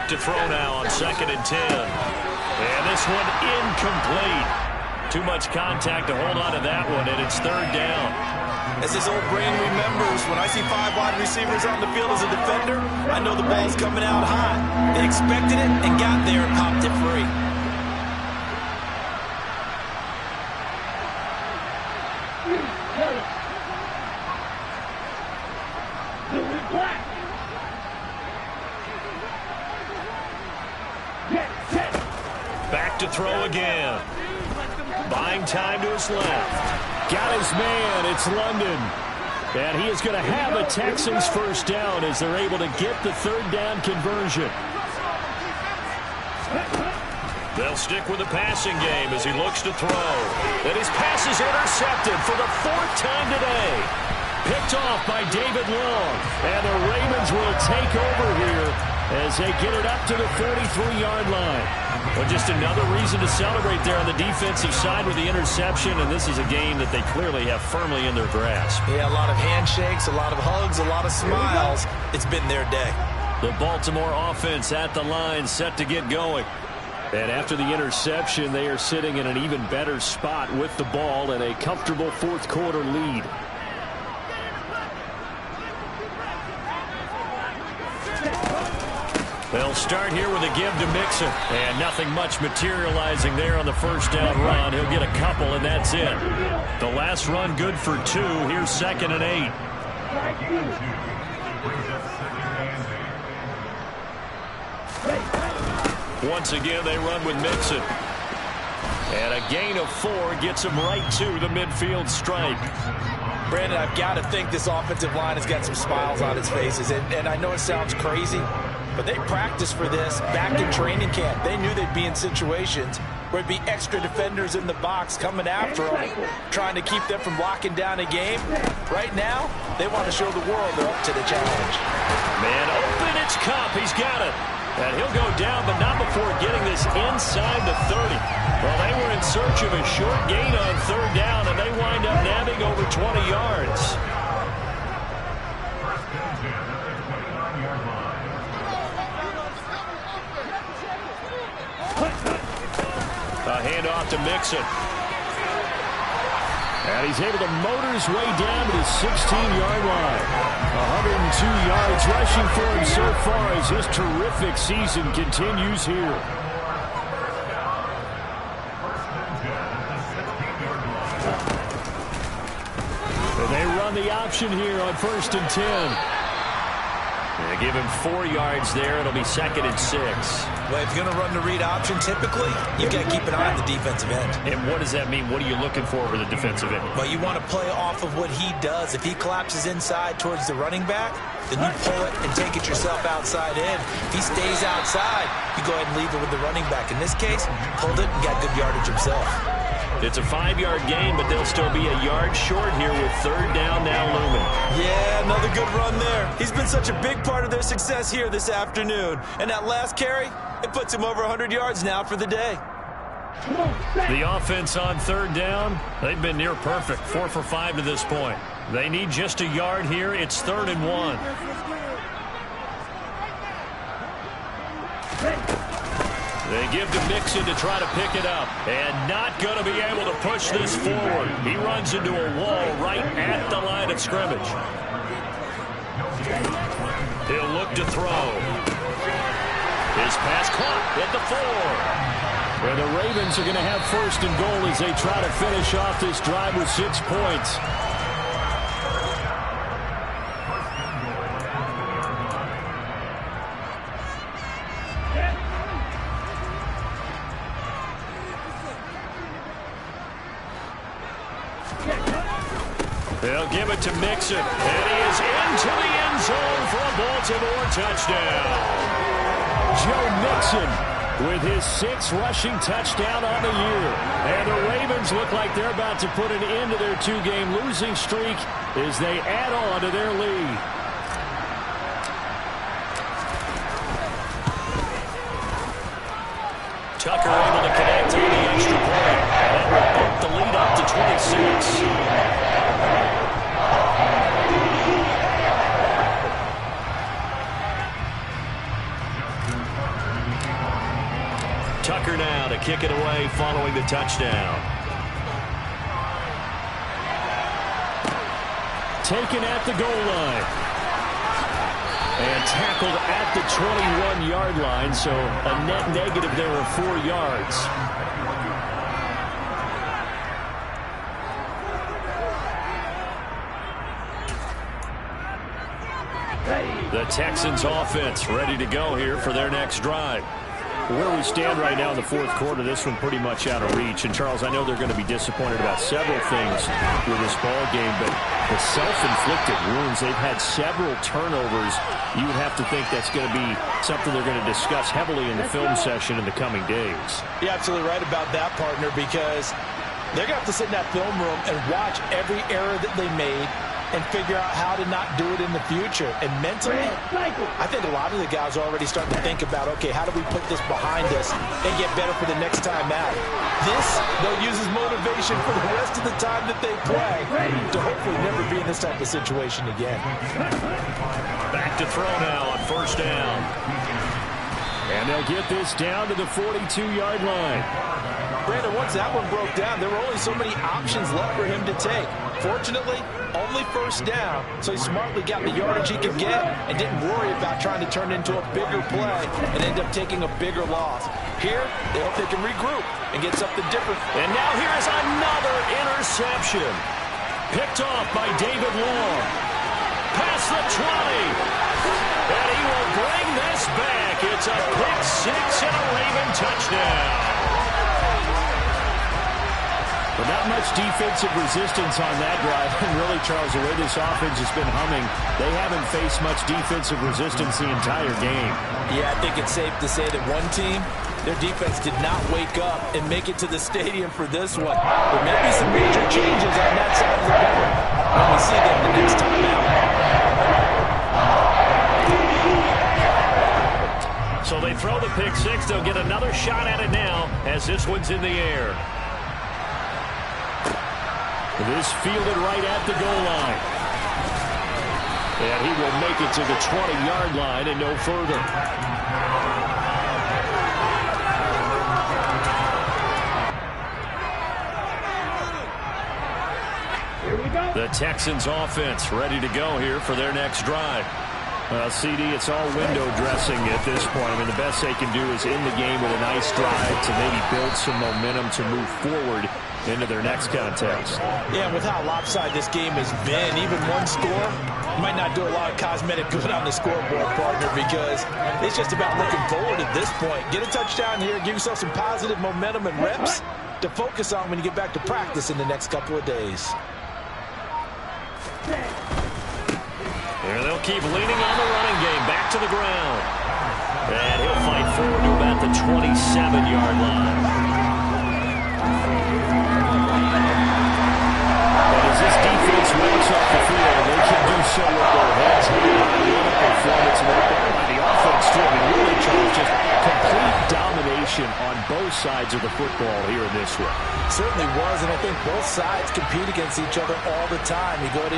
back to throw now on 2nd and 10. And this one incomplete. Too much contact to hold on to that one, and it's 3rd down. As his old brain remembers, when I see 5 wide receivers on the field as a defender, I know the ball's coming out hot. They expected it and got there and popped it free. Back to throw again. Buying time to his left. Got his man. It's London. And he is going to have a Texans first down as they're able to get the 3rd down conversion. They'll stick with the passing game as he looks to throw. And his pass is intercepted for the 4th time today. Picked off by David Long. And the Ravens will take over here as they get it up to the 43-yard line. Well, just another reason to celebrate there on the defensive side with the interception, and this is a game that they clearly have firmly in their grasp. Yeah, a lot of handshakes, a lot of hugs, a lot of smiles. It's been their day. The Baltimore offense at the line, set to get going. And after the interception, they are sitting in an even better spot with the ball and a comfortable 4th quarter lead. They'll start here with a give to Mixon. And nothing much materializing there on the first down run. He'll get a couple, and that's it. The last run good for 2. Here's 2nd and 8. Once again, they run with Mixon. And a gain of 4 gets him right to the midfield stripe. Brandon, I've got to think this offensive line has got some smiles on its faces. And I know it sounds crazy, but they practiced for this back in training camp. They knew they'd be in situations where it'd be extra defenders in the box coming after them, trying to keep them from locking down a game. Right now, they want to show the world they're up to the challenge. Man open, it's Cup. He's got it. And he'll go down, but not before getting this inside the 30. Well, they were in search of a short gain on 3rd down, and they wind up nabbing over 20 yards. A handoff to Mixon. And he's able to motor his way down to the 16-yard line. 102 yards rushing for him so far as his terrific season continues here. And they run the option here on 1st and 10. They give him 4 yards there. It'll be 2nd and 6. Well, if you're going to run the read option, typically, you've got to keep an eye on the defensive end. And what does that mean? What are you looking for with the defensive end? Well, you want to play off of what he does. If he collapses inside towards the running back, then you pull it and take it yourself outside in. If he stays outside, you go ahead and leave it with the running back. In this case, pulled it and got good yardage himself. It's a 5-yard gain, but they'll still be a yard short here with 3rd down now looming. Yeah, another good run there. He's been such a big part of their success here this afternoon. And that last carry, it puts him over 100 yards now for the day. The offense on 3rd down, they've been near perfect. 4 for 5 to this point. They need just a yard here. It's 3rd and 1. They give to Mixon to try to pick it up. And not going to be able to push this forward. He runs into a wall right at the line of scrimmage. He'll look to throw. His pass caught at the 4. And the Ravens are going to have 1st and goal as they try to finish off this drive with 6 points. They'll give it to Mixon, and he is into the end zone for a Baltimore touchdown. Joe Mixon with his 6th rushing touchdown on the year. And the Ravens look like they're about to put an end to their 2-game losing streak as they add on to their lead. Tucker able to connect on the extra point. That will bump the lead up to 26. to kick it away following the touchdown. Taken at the goal line. And tackled at the 21-yard line, so a net negative there of 4 yards. The Texans offense ready to go here for their next drive. Where we stand right now in the fourth quarter, this one pretty much out of reach. And, Charles, I know they're going to be disappointed about several things with this ball game, but the self-inflicted wounds, they've had several turnovers. You would have to think that's going to be something they're going to discuss heavily in the film session in the coming days. You're absolutely right about that, partner, because they're going to have to sit in that film room and watch every error that they made and figure out how to not do it in the future. And mentally, I think a lot of the guys are already starting to think about, okay, how do we put this behind us and get better for the next time out? This, they'll use as motivation for the rest of the time that they play to hopefully never be in this type of situation again. Back to throw now on first down. And they'll get this down to the 42-yard line. Brandon, once that one broke down, there were only so many options left for him to take. Fortunately, only first down, so he smartly got the yardage he could get and didn't worry about trying to turn it into a bigger play and end up taking a bigger loss. Here, they hope they can regroup and get something different. And now here's another interception. Picked off by David Long. Past the 20. And he will bring this back. It's a pick six and a Raven touchdown. But not much defensive resistance on that drive. And really, Charles, the way this offense has been humming, they haven't faced much defensive resistance the entire game. Yeah, I think it's safe to say that one team, their defense did not wake up and make it to the stadium for this one. There may be some major changes on that side of the ball when we see them the next time out. So they throw the pick six. They'll get another shot at it now as this one's in the air. This fielded right at the goal line. And he will make it to the 20-yard line and no further. The Texans offense ready to go here for their next drive. CD, it's all window dressing at this point. I mean, the best they can do is in the game with a nice drive to maybe build some momentum to move forward into their next contest. Yeah, with how lopsided this game has been, even one score might not do a lot of cosmetic good on the scoreboard, partner, because it's just about looking forward at this point. Get a touchdown here, give yourself some positive momentum and reps to focus on when you get back to practice in the next couple of days. And they'll keep leaning on the running game. Back to the ground. And he'll fight forward to about the 27-yard line. But as this defense walks off the field, they can do so with their heads high. What a performance by the offense, too. I mean, really, Charles, just complete domination on both sides of the football here in this one. Certainly was, and I think both sides compete against each other all the time. You go to